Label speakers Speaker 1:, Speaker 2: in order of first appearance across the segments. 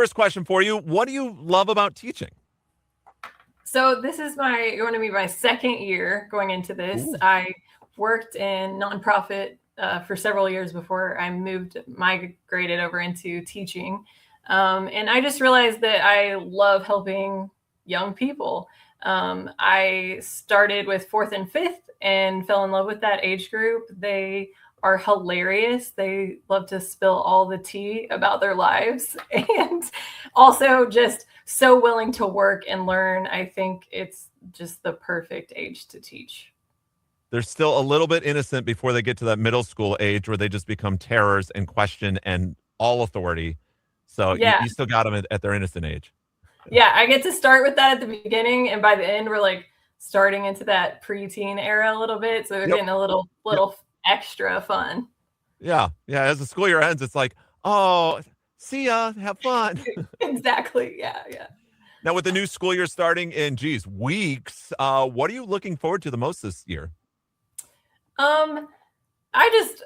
Speaker 1: First question for you. What do you love about teaching?
Speaker 2: So this is going to be my second year going into this.
Speaker 1: Ooh.
Speaker 2: I worked in nonprofit for several years before I migrated over into teaching. And I just realized that I love helping young people. I started with fourth and fifth and fell in love with that age group. They are hilarious. They love to spill all the tea about their lives and also just so willing to work and learn. I think it's just the perfect age to teach.
Speaker 1: They're still a little bit innocent before they get to that middle school age where they just become terrors and question and all authority. So you,
Speaker 2: Yeah.
Speaker 1: you still got them at their innocent age.
Speaker 2: Yeah. I get to start with that at the beginning. And by the end, we're like starting into that preteen era a little bit. So they're
Speaker 1: Yep.
Speaker 2: getting a little extra fun.
Speaker 1: Yeah. Yeah. As the school year ends, it's like, oh, see ya. Have fun.
Speaker 2: Exactly. Yeah. Yeah.
Speaker 1: Now, with the new school year starting in, weeks, what are you looking forward to the most this year?
Speaker 2: I just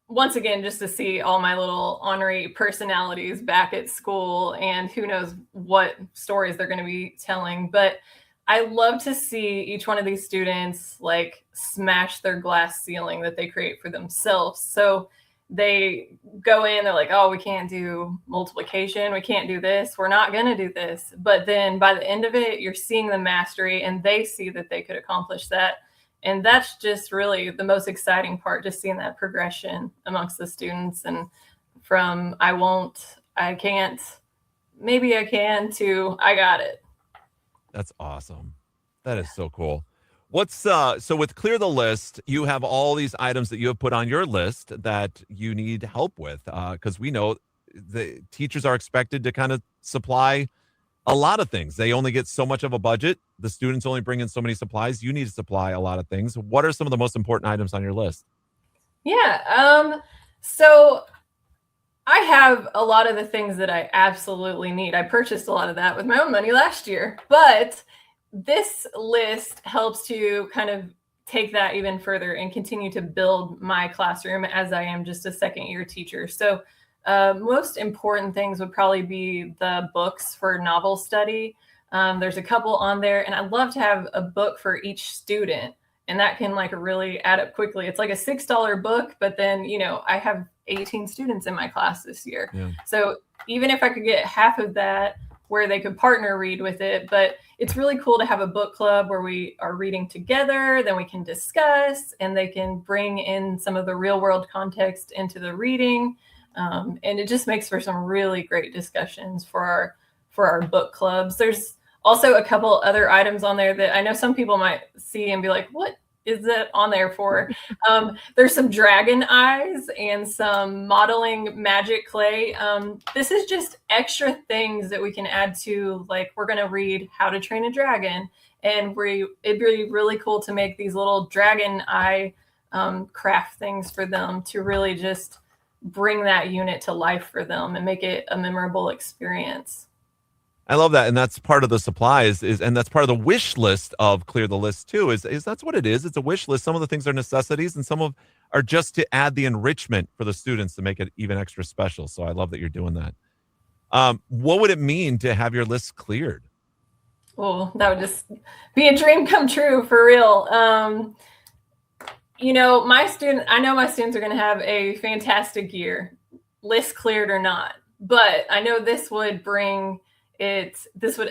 Speaker 2: once again just to see all my little ornery personalities back at school and who knows what stories they're going to be telling, but I love to see each one of these students like smash their glass ceiling that they create for themselves. So they go in, they're like, oh, we can't do multiplication, we can't do this, we're not going to do this, but then by the end of it you're seeing the mastery and they see that they could accomplish that. And that's just really the most exciting part, just seeing that progression amongst the students and from I won't, I can't, maybe I can to I got it.
Speaker 1: That's awesome. That is so cool. What's so with Clear the List, you have all these items that you have put on your list that you need help with because we know the teachers are expected to kind of supply a lot of things. They only get so much of a budget. The students only bring in so many supplies. You need to supply a lot of things. What are some of the most important items on your list?
Speaker 2: Yeah. So I have a lot of the things that I absolutely need. I purchased a lot of that with my own money last year, but this list helps to kind of take that even further and continue to build my classroom as I am just a second year teacher. So most important things would probably be the books for novel study. There's a couple on there, and I'd love to have a book for each student, and that can like really add up quickly. It's like a $6 book, but then, I have 18 students in my class this year.
Speaker 1: Yeah.
Speaker 2: So even if I could get half of that where they could partner read with it, but it's really cool to have a book club where we are reading together, then we can discuss and they can bring in some of the real world context into the reading. And it just makes for some really great discussions for our book clubs. There's also a couple other items on there that I know some people might see and be like, what is that on there for? There's some dragon eyes and some modeling magic clay. This is just extra things that we can add to, like, we're going to read How to Train a Dragon. And it'd be really cool to make these little dragon eye craft things for them to really just bring that unit to life for them and make it a memorable experience.
Speaker 1: I love that. And that's part of the supplies and that's part of the wish list of Clear the List too, is that's what it is. It's a wish list. Some of the things are necessities and some are just to add the enrichment for the students to make it even extra special. So I love that you're doing that. What would it mean to have your list cleared?
Speaker 2: Oh, that would just be a dream come true for real. I know my students are going to have a fantastic year, list cleared or not, but I know this would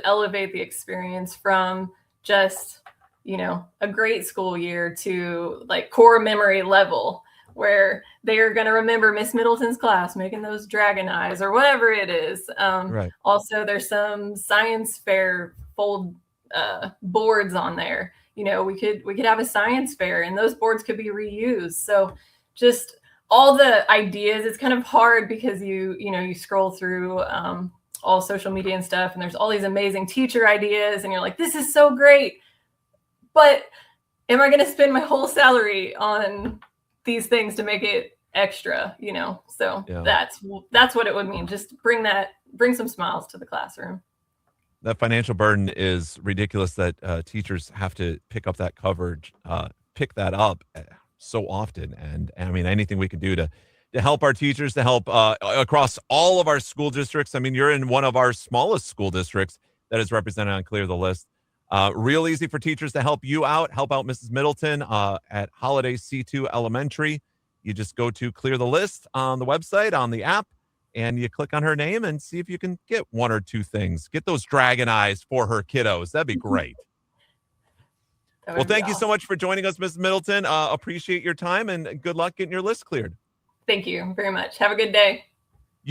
Speaker 2: elevate the experience from just, a great school year to like core memory level where they are going to remember Miss Middleton's class making those dragon eyes or whatever it is.
Speaker 1: Right.
Speaker 2: Also, there's some science fair fold boards on there. We could have a science fair and those boards could be reused. So just all the ideas, it's kind of hard because you scroll through all social media and stuff, and there's all these amazing teacher ideas and you're like, this is so great, but am I going to spend my whole salary on these things to make it extra, So yeah. That's what it would mean. Just bring some smiles to the classroom.
Speaker 1: That financial burden is ridiculous that teachers have to pick up that coverage, pick that up so often. And I mean, anything we can do to to help our teachers, to help across all of our school districts. I mean, you're in one of our smallest school districts that is represented on Clear the List. Real easy for teachers to help you out, help out Mrs. Middleton at Holliday C2 Elementary. You just go to Clear the List on the website, on the app, and you click on her name and see if you can get one or two things. Get those dragon eyes for her kiddos. That'd be great. Well, thank you so much for joining us, Mrs. Middleton. Appreciate your time and good luck getting your list cleared.
Speaker 2: Thank you very much. Have a good day.